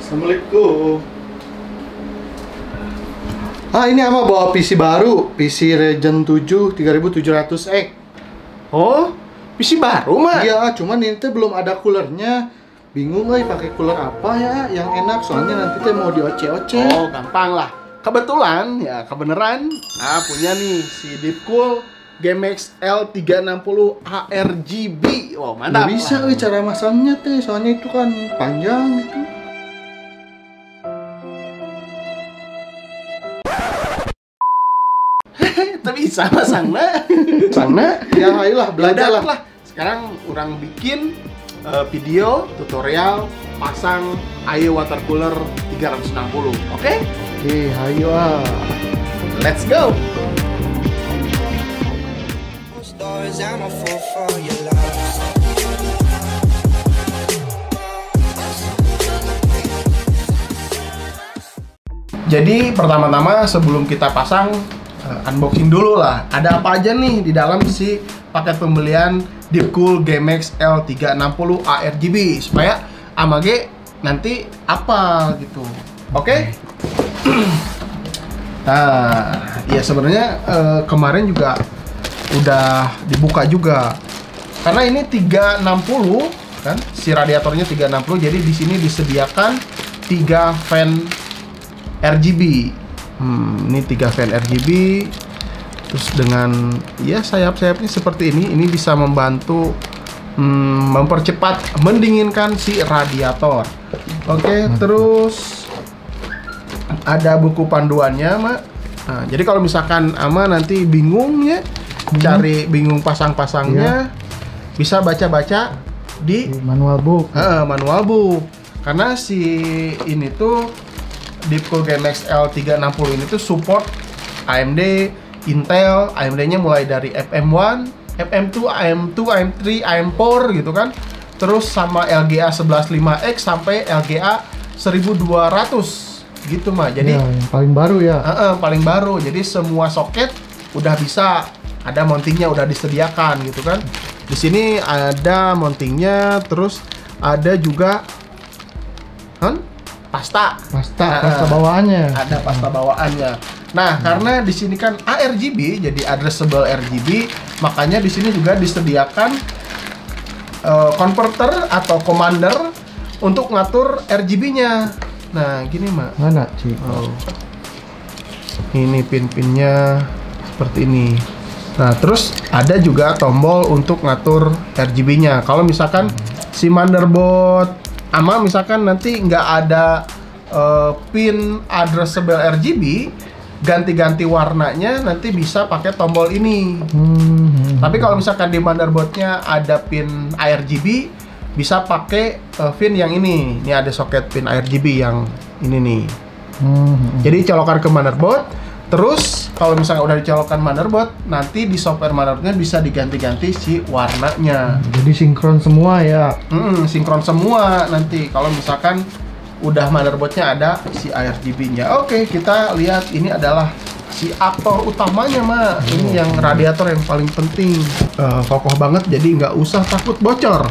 Assalamualaikum. Ini ama bawa PC baru, PC Ryzen 7 3700X. Oh, PC baru mah? Iya, cuman ini teh belum ada coolernya. Bingung pakai cooler apa ya yang enak, soalnya nanti teh mau dioce-oce. Oh, gampang lah. Kebetulan ya, kebenaran punya nih si Deepcool GameX L360 ARGB. Wow, mantap. Nggak bisa cara masangnya teh, soalnya itu kan panjang gitu. Tapi bisa masangnya. Sana ya ayolah belajar lah. Sekarang orang bikin video tutorial pasang AE water cooler 360. Oke? Oke, ayo Let's go. Jadi pertama-tama sebelum kita pasang unboxing dulu lah. Ada apa aja nih di dalam si paket pembelian Deepcool GameX L360 ARGB supaya amage nanti apa gitu. Oke? Nah, ya sebenarnya kemarin juga udah dibuka juga. Karena ini 360 kan, si radiatornya 360, jadi di sini disediakan 3 fan RGB. Ini 3 fan RGB. Terus dengan ya sayap-sayapnya seperti ini bisa membantu mempercepat mendinginkan si radiator. Oke, terus ada buku panduannya, Mak. Nah, jadi kalau misalkan Ama nanti bingung ya, cari bingung pasang-pasangnya, bisa baca-baca di manual book. Manual book. Karena si ini tuh Deepcool GameX L360 ini tuh support AMD, Intel, AMD-nya mulai dari FM1, FM2, AM2, AM3, AM4 gitu kan. Terus sama LGA 115X sampai LGA 1200 gitu mah. Jadi ya, yang paling baru ya. Paling baru. Jadi semua soket udah bisa, ada mountingnya udah disediakan gitu kan. Di sini ada mountingnya, terus ada juga pasta bawaannya. Ada pasta bawaannya. Nah, karena di sini kan ARGB, jadi addressable RGB, makanya di sini juga disediakan converter atau commander untuk ngatur RGB-nya. Nah, gini, Mak. Mana, Ci? Oh. Ini pin-pinnya seperti ini. Nah, terus ada juga tombol untuk ngatur RGB-nya. Kalau misalkan si motherboard ama misalkan nanti nggak ada pin addressable RGB, ganti-ganti warnanya nanti bisa pakai tombol ini. Tapi kalau misalkan di motherboardnya ada pin ARGB, bisa pakai pin yang ini. Ini ada soket pin ARGB yang ini nih. Jadi colokan ke motherboard. Terus kalau misalnya udah dicolokkan motherboard, nanti di software motherboardnya bisa diganti-ganti si warnanya. Jadi sinkron semua ya? Sinkron semua nanti kalau misalkan udah motherboardnya ada si ARGB-nya. Oke, kita lihat ini adalah si aktor utamanya, Mak. Ini yang radiator yang paling penting. Kokoh banget, jadi nggak usah takut bocor.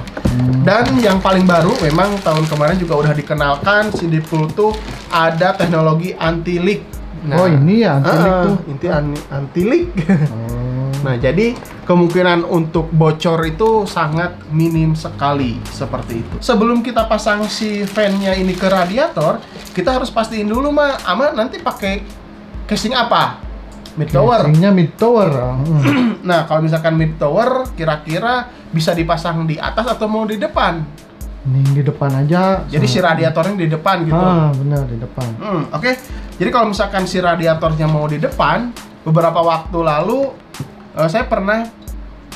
Dan yang paling baru, memang tahun kemarin juga udah dikenalkan si Deepcool tuh ada teknologi anti-leak. Nah, oh ini ya anti-leak tuh? Anti-leak. Nah, jadi kemungkinan untuk bocor itu sangat minim sekali, seperti itu. Sebelum kita pasang si fan-nya ini ke radiator, kita harus pastiin dulu, Mak, Ama nanti pakai casing apa? Mid tower. Casingnya mid tower. Nah, kalau misalkan mid tower, kira-kira bisa dipasang di atas atau mau di depan? Ini di depan aja. Jadi si radiatornya di depan gitu. Benar di depan. Oke. Jadi kalau misalkan si radiatornya mau di depan, beberapa waktu lalu saya pernah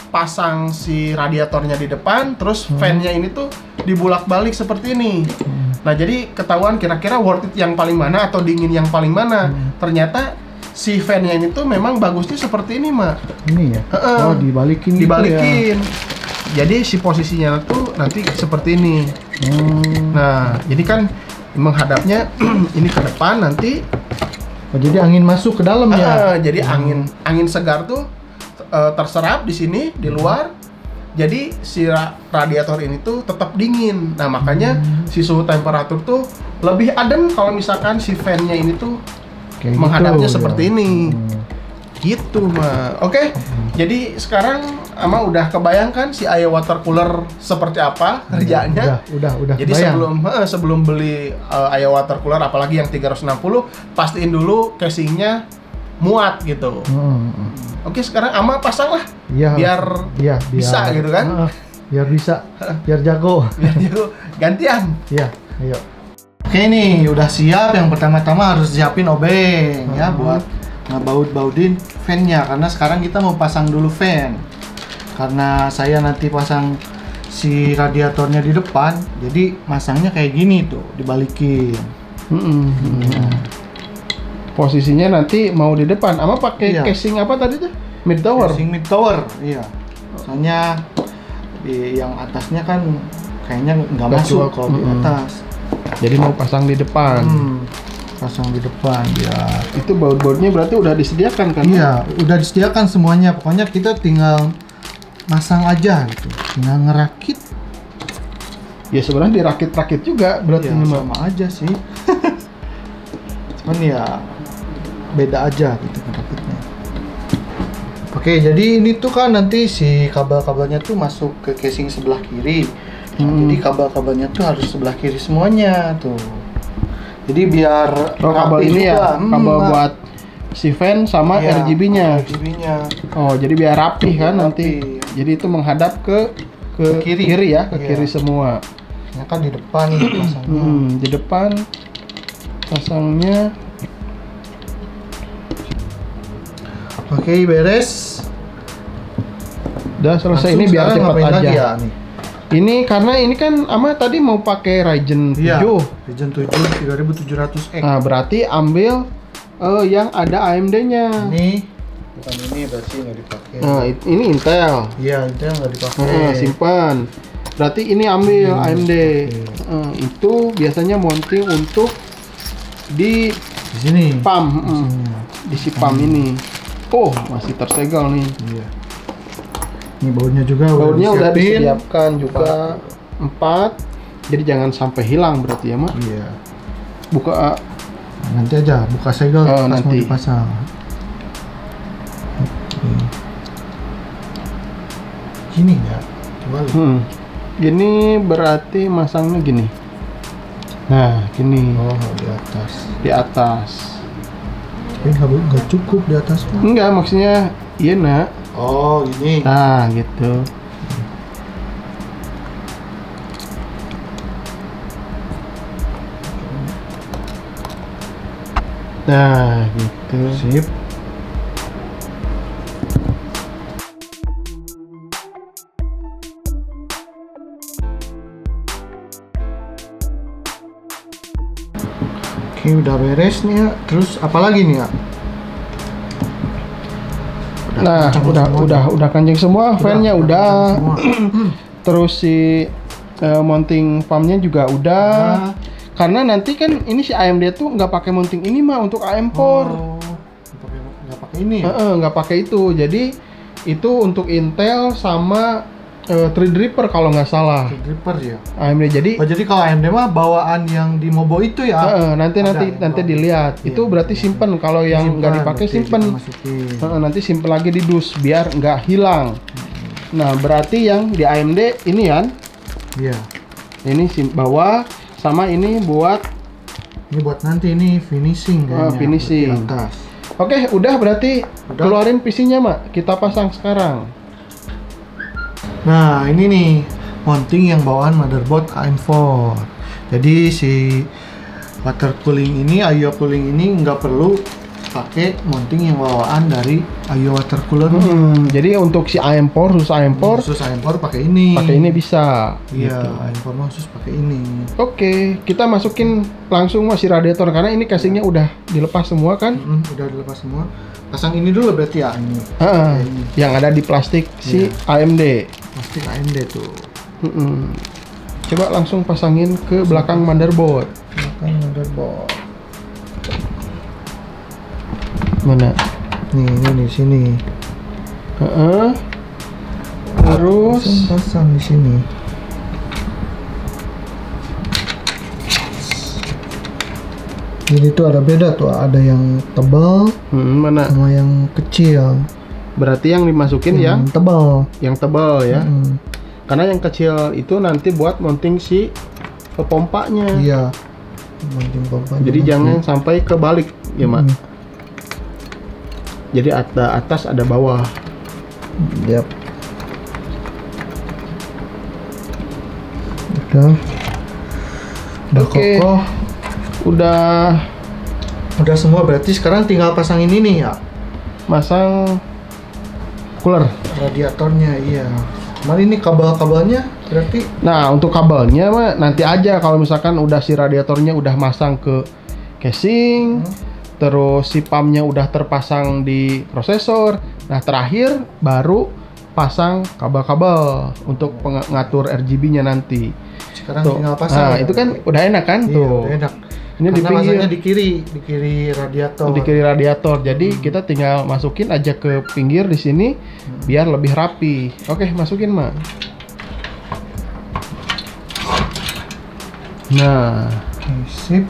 pasang si radiatornya di depan, terus fan-nya ini tuh dibulak-balik seperti ini. Nah, jadi ketahuan kira-kira worth it yang paling mana atau dingin yang paling mana. Ternyata si fan-nya ini tuh memang bagusnya seperti ini, Mak. Ini ya? Oh, dibalikin gitu ya? Jadi si posisinya tuh nanti seperti ini. Nah, jadi kan menghadapnya ini ke depan nanti. Oh, jadi angin masuk ke dalam ya? Jadi angin segar tuh terserap di sini di luar. Jadi si radiator ini tuh tetap dingin. Nah, makanya si suhu temperatur tuh lebih adem kalau misalkan si fan-nya ini tuh Kayak menghadapnya gitu, seperti ya. ini. Gitu mah. Oke. Jadi sekarang Ama udah kebayangkan si Ayo Water Cooler seperti apa kerjanya. Udah. Jadi sebelum beli Ayo Water Cooler apalagi yang 360, pastiin dulu casingnya muat gitu. Oke, sekarang Ama pasang lah. Iya. Biar bisa gitu kan. Biar bisa, biar jago. Biar jago. Gantian. Iya, ayo. Oke nih, udah siap. Yang pertama-tama harus siapin obeng ya buat ngebaut-bautin fan-nya, karena sekarang kita mau pasang dulu fan. Karena saya nanti pasang si radiatornya di depan, jadi masangnya kayak gini tuh, dibalikin. Posisinya nanti mau di depan. Ama pakai Iya. casing apa tadi tuh? Mid tower. Casing mid tower, iya. Soalnya di yang atasnya kan kayaknya nggak masuk kalau di atas. Jadi mau pasang di depan. Pasang di depan ya. Itu baut-bautnya berarti udah disediakan kan? Iya, udah disediakan semuanya. Pokoknya kita tinggal masang aja gitu. Tinggal ngerakit. Ya sebenarnya dirakit-rakit juga berarti Ya, ini mah. sama aja sih. Cuman ya beda aja gitu ngerakitnya. Oke, jadi ini tuh kan nanti si kabel-kabelnya tuh masuk ke casing sebelah kiri. Nah, jadi kabel-kabelnya tuh harus sebelah kiri semuanya tuh. Jadi biar Kabel rapi ini ya, juga. kabel buat si fan sama Iya, RGB-nya. RGB-nya. Oh, jadi biar rapi kan Rapi. nanti. Jadi itu menghadap ke kiri. ya, ke Iya. kiri semua. Ini kan di depan nih pasangnya. Di depan pasangnya. Oke, beres. Udah selesai. Langsung Ini biar sekarang cepat ngapain aja. lagi ya, nih? Ini karena ini kan Ama tadi mau pakai Ryzen 7. Iya, Ryzen 7 3700X. Nah, berarti ambil yang ada AMD-nya. Ini bukan ini, berarti nggak dipakai. Nah, ini Intel. Iya, itu yang nggak dipakai. Nah, simpan. Berarti ini ambil AMD. Itu biasanya mounting untuk di Di sini. PAM. Mesinnya. Di si PAM ini. Oh, masih tersegel nih. Iya. Ini bautnya juga Bautnya udah disiapin. disiapkan juga 4. Jadi jangan sampai hilang berarti ya, Mak. Iya. Buka Nanti aja buka segel pas mau nanti. dipasang. Oke. Gini ya. Coba lihat. Gini berarti masangnya gini. Nah, gini. Oh, di atas. Di atas. Tapi nggak cukup di atas. Enggak, maksudnya iya, Nak. Oh, ini. Nah, gitu. Nah, gitu. Sip. Oke, udah beres nih ya. Terus apa lagi nih ya? Nah, udah kenceng semua, fan-nya udah. semua. Terus si mounting PAM-nya juga udah. Nah. Karena nanti kan ini si AMD tuh nggak pakai mounting ini mah untuk AM4. Oh, nggak pakai ini ya? Nggak pakai itu. Jadi itu untuk Intel sama Threadripper kalau nggak salah. Gripper ya. AMD. Jadi Oh, jadi kalau AMD mah bawaan yang di Mobo itu ya? nanti Ada, dilihat. Iya, itu berarti simpen. Kalau yang nggak dipakai berarti simpen. kita masukin. Nanti simpen lagi di dus biar nggak hilang. Nah, berarti yang di AMD ini kan? Iya. Ini bawah sama ini buat Ini buat nanti ini finishing kayaknya. finishing. Di atas. Oke, udah berarti Udah. keluarin PC-nya, Mak. Kita pasang sekarang. Nah, ini nih mounting yang bawaan motherboard AM4. Jadi si water cooling ini, IO cooling ini nggak perlu pakai mounting yang bawaan dari IO water cooler. Jadi untuk si AM4, khusus AM4, Khusus AM4 pakai ini. pakai ini bisa. Iya, Gitu. AM4 mah khusus pakai ini. Oke, kita masukin langsung masih radiator karena ini casingnya udah dilepas semua kan? Udah dilepas semua. Pasang ini dulu berarti ya ini. Ini. Yang ada di plastik si Iya. AMD. Plastik AMD tuh. Coba langsung pasangin ke belakang motherboard. Belakang motherboard. Mana? Nih di sini. Terus Pasang di sini. Jadi tuh ada beda tuh, ada yang tebal Mana? sama yang kecil. Berarti yang dimasukin yang tebal. tebal ya. Hmm. Karena yang kecil itu nanti buat mounting si pompanya. Iya. Mounting pompanya. Jadi jangan sampai kebalik ya, Mak. Hmm. Jadi ada atas ada bawah. Yap. Udah. Udah Oke. kokoh. Udah Semua, berarti sekarang tinggal pasang ini nih ya. masang cooler. Radiatornya, iya. Kemarin ini kabel-kabelnya berarti. Nah, untuk kabelnya mah nanti aja kalau misalkan udah si radiatornya udah masang ke casing, terus si pumpnya udah terpasang di prosesor. Nah, terakhir baru pasang kabel-kabel untuk ngatur RGB-nya nanti. Sekarang Tuh. tinggal pasang. Nah, ya, itu kan berarti. udah enak kan Iya, tuh. udah enak. Ini di Karena pinggir, masangnya di kiri radiator. di kiri radiator. Jadi kita tinggal masukin aja ke pinggir di sini biar lebih rapi. Oke, masukin, Mak. Nah, Oke, sip.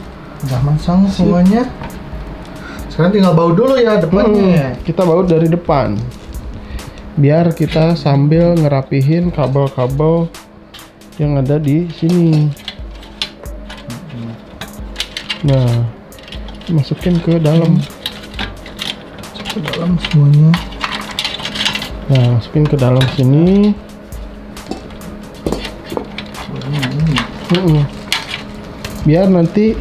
Udah masang semuanya. Sekarang tinggal baut dulu ya depannya. kita baut dari depan. Biar kita sambil ngerapihin kabel-kabel yang ada di sini. Nah, masukin ke dalam. Ke dalam semuanya. Nah, masukin ke dalam sini. Biar nanti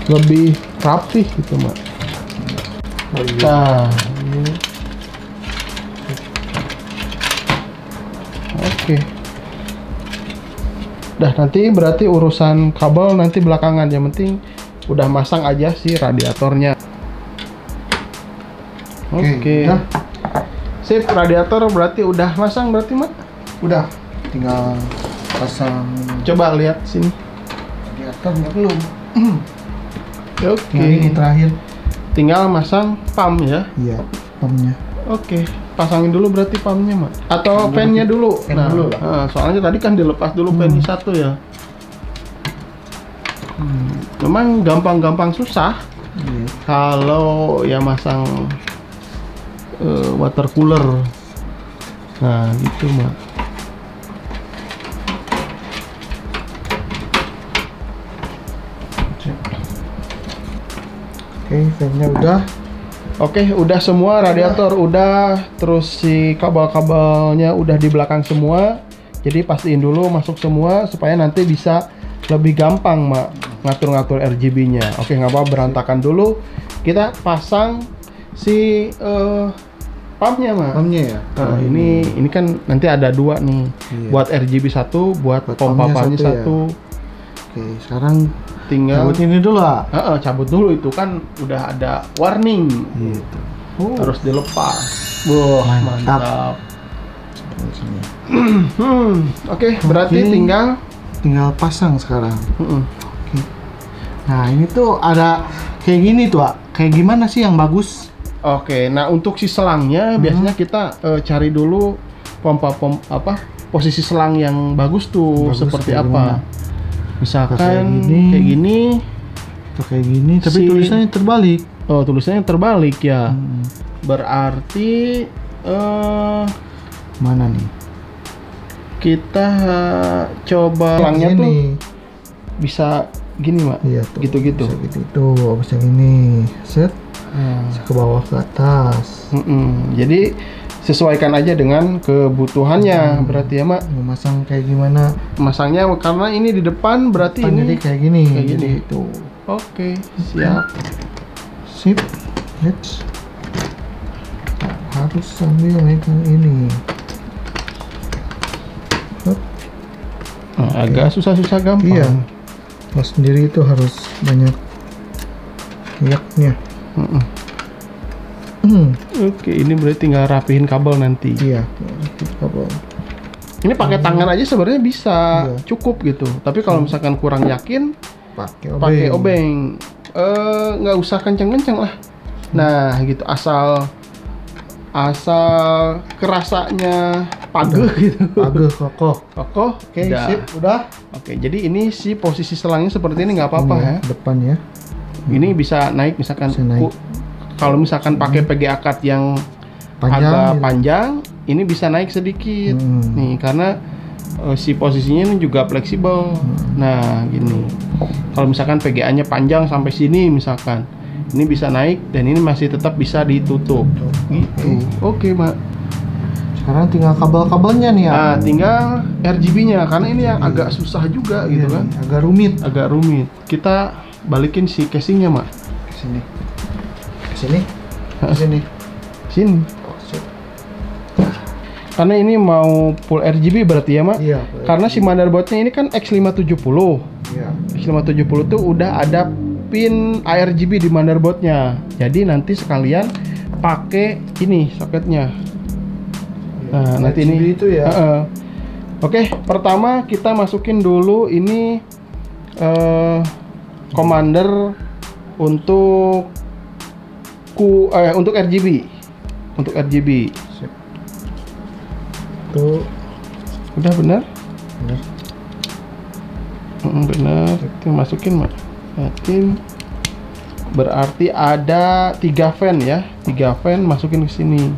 lebih rapih gitu, Mak. Nah, oke. Dah, nanti berarti urusan kabel nanti belakangan. Yang penting udah masang aja si radiatornya. Oke. Udah. Sip, radiator berarti udah masang berarti, Mak? Udah. Tinggal pasang Coba lihat sini. radiatornya belum. Oke. Nah, ini terakhir. Tinggal masang pump ya. Iya, pumpnya. Oke. Pasangin dulu berarti pumpnya, Mak. Atau fan-nya dulu. Fan dulu lah. Soalnya tadi kan dilepas dulu fan satu ya. Memang gampang-gampang susah. Iya. Kalau ya masang water cooler. Nah, gitu, Mak. Oke, fan-nya udah. Oke, udah semua radiator udah, terus si kabel-kabelnya udah di belakang semua. Jadi pastiin dulu masuk semua supaya nanti bisa lebih gampang, Mak, ngatur-ngatur RGB-nya. Oke, nggak apa berantakan dulu. Kita pasang si pumpnya, Mak. Pumpnya ya. Nah, ini kan nanti ada dua nih. Iya. Buat RGB satu, buat Buat pompa pumpnya pumpnya satu ya. satu. Oke, sekarang Tinggal cabut ini dulu ah. cabut dulu, itu kan udah ada warning. Gitu. Harus dilepas. Wah, Mantap. mantap. Oke, berarti Oke. tinggal pasang sekarang. mm-mm. Nah, ini tuh ada kayak gini tuh, ah. Kayak gimana sih yang bagus? Oke, nah untuk si selangnya biasanya kita cari dulu posisi selang yang bagus tuh. Bagus seperti kayak apa? gimana? Misalkan Kayak kayak gini. Tuh kayak gini, tapi Si- tulisannya terbalik. Oh, tulisannya terbalik ya. Hmm. Berarti Mana nih? kita coba selangnya tuh Gini. bisa gini, Mak. Iya tuh. Gitu-gitu. Bisa gitu tuh, bisa gini. Set, Nah. bisa ke bawah ke atas. Jadi sesuaikan aja dengan kebutuhannya. Berarti ya, Mak. Mau masang kayak gimana? Masangnya karena ini di depan berarti Depan ini jadi kayak gini. kayak gini. Jadi itu. Oke, siap. Sip. Let's. Harus sambil megang ini. Hup. Nah, agak susah-susah gampang. Iya. Lo sendiri itu harus banyak yaknya. Mm-mm. Hmm. Oke, ini berarti tinggal rapihin kabel nanti. Iya. Kabel. Ini pakai tangan aja sebenarnya bisa Iya. cukup gitu. Tapi kalau misalkan kurang yakin, Pakai obeng. pakai obeng. Nggak usah kenceng-kenceng lah. Nah, gitu asal kerasanya pageh gitu. Pageh, kokoh. Kokoh. Oke, sip, udah. Oke, jadi ini si posisi selangnya seperti ini nggak apa-apa ya. Depan ya. Ini bisa naik misalkan Bisa naik. kalau misalkan pakai PGA cut yang Panjang, agak gitu. panjang, ini bisa naik sedikit. Nih, karena si posisinya ini juga fleksibel. Nah, gini. Kalau misalkan PGA-nya panjang sampai sini misalkan, ini bisa naik dan ini masih tetap bisa ditutup. Gitu. Oke, Mak. Sekarang tinggal kabel-kabelnya nih ya. Nah, tinggal RGB-nya karena ini yang agak susah juga gitu kan. Agak rumit. Agak rumit. Kita balikin si casingnya, Mak. Ke sini. Ke sini. Ke sini. Sini. Oh, sip. Karena ini mau full RGB berarti ya, Mak? Iya. Karena si motherboardnya ini kan X570. Iya. X570 tuh udah ada pin ARGB di motherboardnya. Jadi nanti sekalian pakai ini soketnya. Nah, nanti RGB ini itu ya. Oke, pertama kita masukin dulu ini commander untuk untuk RGB. Untuk RGB. Sip. Tuh. Udah benar? Benar. Benar. Itu masukin, Mak. Masukin. Berarti ada 3 fan ya. 3 fan masukin ke sini.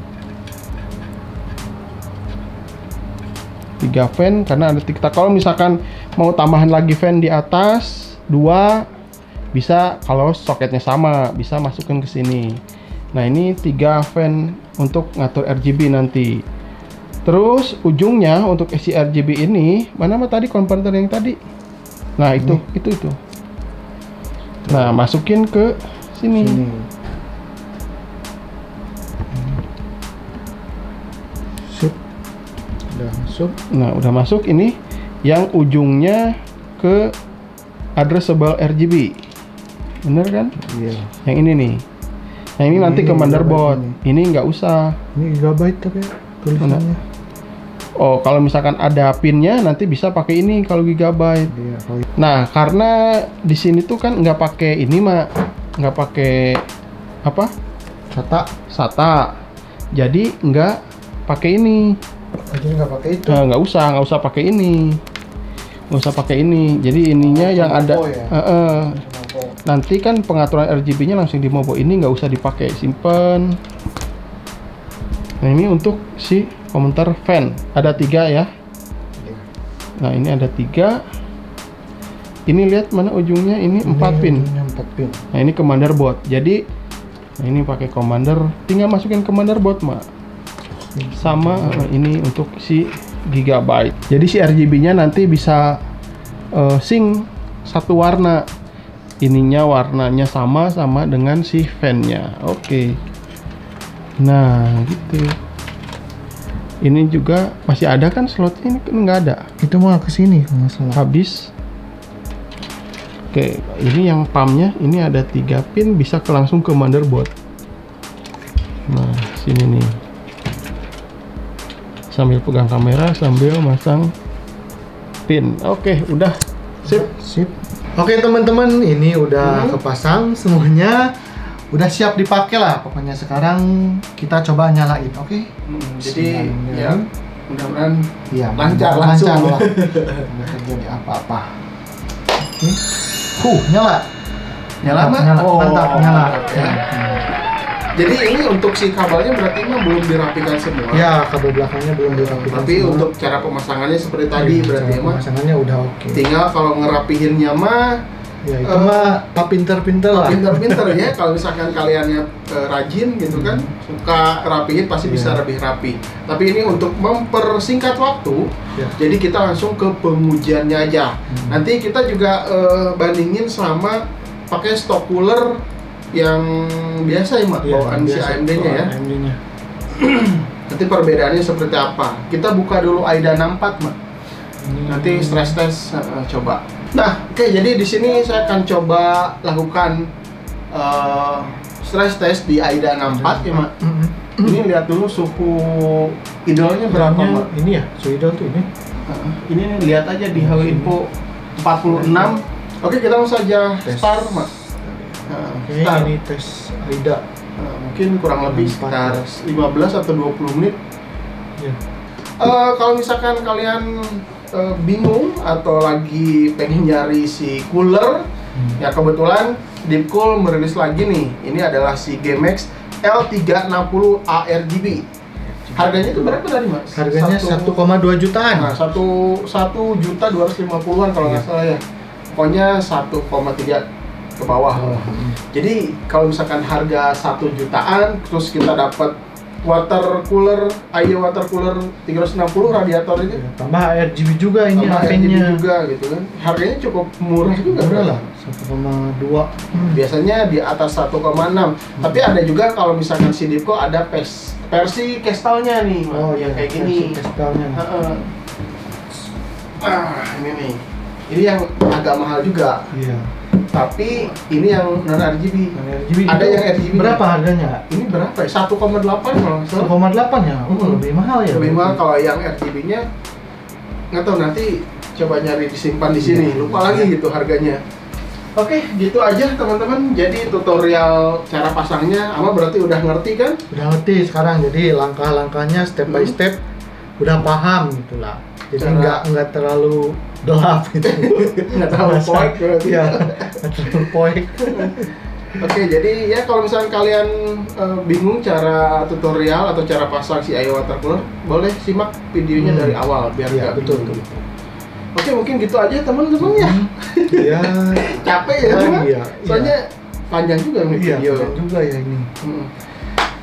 3 fan karena ada kita kalau misalkan mau tambahan lagi fan di atas 2 bisa kalau soketnya sama bisa masukin ke sini. Nah, ini 3 fan untuk ngatur RGB nanti. Terus ujungnya untuk isi RGB ini mana mah tadi konverter yang tadi. Nah, itu. Nah, masukin ke sini. Sip. Udah masuk. Nah, udah masuk ini yang ujungnya ke addressable RGB. Bener kan? Iya. Yang ini nih. Nah, ini nanti ke motherboard. Ini nggak usah. Ini gigabyte tapi ya tulisannya. Oh, kalau misalkan ada pinnya nanti bisa pakai ini kalau gigabyte. Iya, Nah, karena di sini tuh kan nggak pakai ini, Mak. Nggak pakai apa? SATA. Jadi nggak pakai ini. Jadi nggak pakai itu. Nah, nggak usah pakai ini. Nggak usah pakai ini. Jadi ininya yang ada. Ya? Nanti kan pengaturan RGB-nya langsung di Mobo, ini nggak usah dipakai, simpen. Nah, ini untuk si komentar fan ada 3 ya. Nah, ini ada 3. Ini lihat mana ujungnya, ini 4 pin. 4 pin. Nah, ini ke motherboard. Jadi nah ini pakai commander, tinggal masukin ke motherboard, Mak. Sama ini untuk si gigabyte. Jadi si RGB-nya nanti bisa sync satu warna. Ininya warnanya sama dengan si fan-nya. Oke. Nah, gitu. Ini juga masih ada kan slotnya, ini kan nggak ada. Itu mah ke sini kalau nggak salah. Habis. Oke, ini yang pumpnya ini ada 3 pin bisa langsung ke motherboard. Nah, sini nih. Sambil pegang kamera sambil masang pin. Oke, udah. Sip. Oke, teman-teman, ini udah kepasang semuanya. Udah siap dipakai lah. Pokoknya sekarang kita coba nyalain, oke? Jadi ya mudah-mudahan Iya, lancar lancar langsung. lah. Nggak terjadi apa-apa. Oke. Nyala. Nyala, Mak? Nyala. Mantap, nyala. Ya. Jadi ini untuk si kabelnya berarti mah belum dirapikan semua. Ya, kabel belakangnya belum dirapikan. Tapi semua. untuk cara pemasangannya seperti tadi berarti cara mah. pemasangannya udah oke. Tinggal kalau ngerapihinnya mah Ya, itu mah tak pinter-pinter lah. pinter-pinter ya. Kalau misalkan kaliannya rajin gitu kan, suka rapihin pasti bisa lebih rapi. Tapi ini untuk mempersingkat waktu, jadi kita langsung ke pengujiannya aja. Nanti kita juga bandingin sama pakai stock cooler yang biasa ya, Mak, bawaan si AMD-nya ya. AMD-nya. Nanti perbedaannya seperti apa? Kita buka dulu AIDA 64, Mak. Nanti stress test coba. Nah, oke, jadi di sini saya akan coba lakukan stress test di AIDA 64 ya, Mak. Ini lihat dulu suhu idolnya berapa, Mak? Ini ya, suhu idol tuh ini. Ini lihat aja di Hello Info 46. Oke, kita langsung saja start, Mak. Oke, ini tes AIDA. Mungkin kurang lebih sekitar 15 atau 20 menit. Ya. Kalau misalkan kalian bingung atau lagi pengen nyari si cooler, ya kebetulan Deepcool merilis lagi nih. Ini adalah si GMAX L360 ARGB. Harganya itu berapa tadi, Mas? Harganya 1,2 jutaan. Nah, 1.250-an kalau nggak salah ya. Pokoknya 1,3 ke bawah. Jadi kalau misalkan harga 1 jutaan, terus kita dapat water cooler, AIO water cooler 360 radiator ini, tambah RGB juga ini tambah HP-nya RGB juga gitu kan. Harganya cukup murah juga. Murah lah, 1,2. Biasanya di atas 1,6. Tapi ada juga kalau misalkan si Deepcool ada versi kristalnya nih, Oh yang iya, kayak gini. kristalnya. Ini nih. Ini yang agak mahal juga. Iya. Tapi ini yang non RGB. RGB Ada itu yang RGB. berapa harganya? Ini berapa ya? 1,8 kalau nggak salah. 1,8 ya? Hmm. Lebih mahal ya? Lebih mahal. Kalau yang RGB-nya nggak tahu, nanti coba nyari disimpan di sini. Lupa lagi gitu harganya. Oke, gitu aja teman-teman. Jadi tutorial cara pasangnya, Ama berarti udah ngerti kan? Udah ngerti sekarang, jadi langkah-langkahnya step by step udah paham gitu lah. Jadi nggak terlalu gelap gitu. Nggak terlalu poek berarti. Iya, nggak terlalu poek. Oke, jadi ya kalau misalnya kalian bingung cara tutorial atau cara pasang si AIO water cooler, boleh simak videonya dari awal biar Iya, nggak betul. bingung. Oke, mungkin gitu aja teman-teman ya. Iya. Capek ya teman. Iya. Soalnya panjang juga nih Iya, video. keren juga ya ini.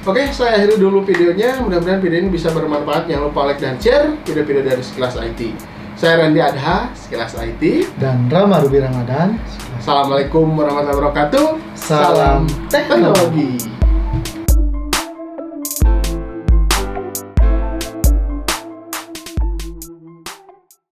Oke, saya akhiri dulu videonya. Mudah-mudahan video ini bisa bermanfaat. Jangan lupa like dan share video-video dari Sekilas IT. Saya Randy Adha, Sekilas IT. Dan Rama Ruby Ramadan. Assalamualaikum warahmatullahi wabarakatuh. Salam teknologi.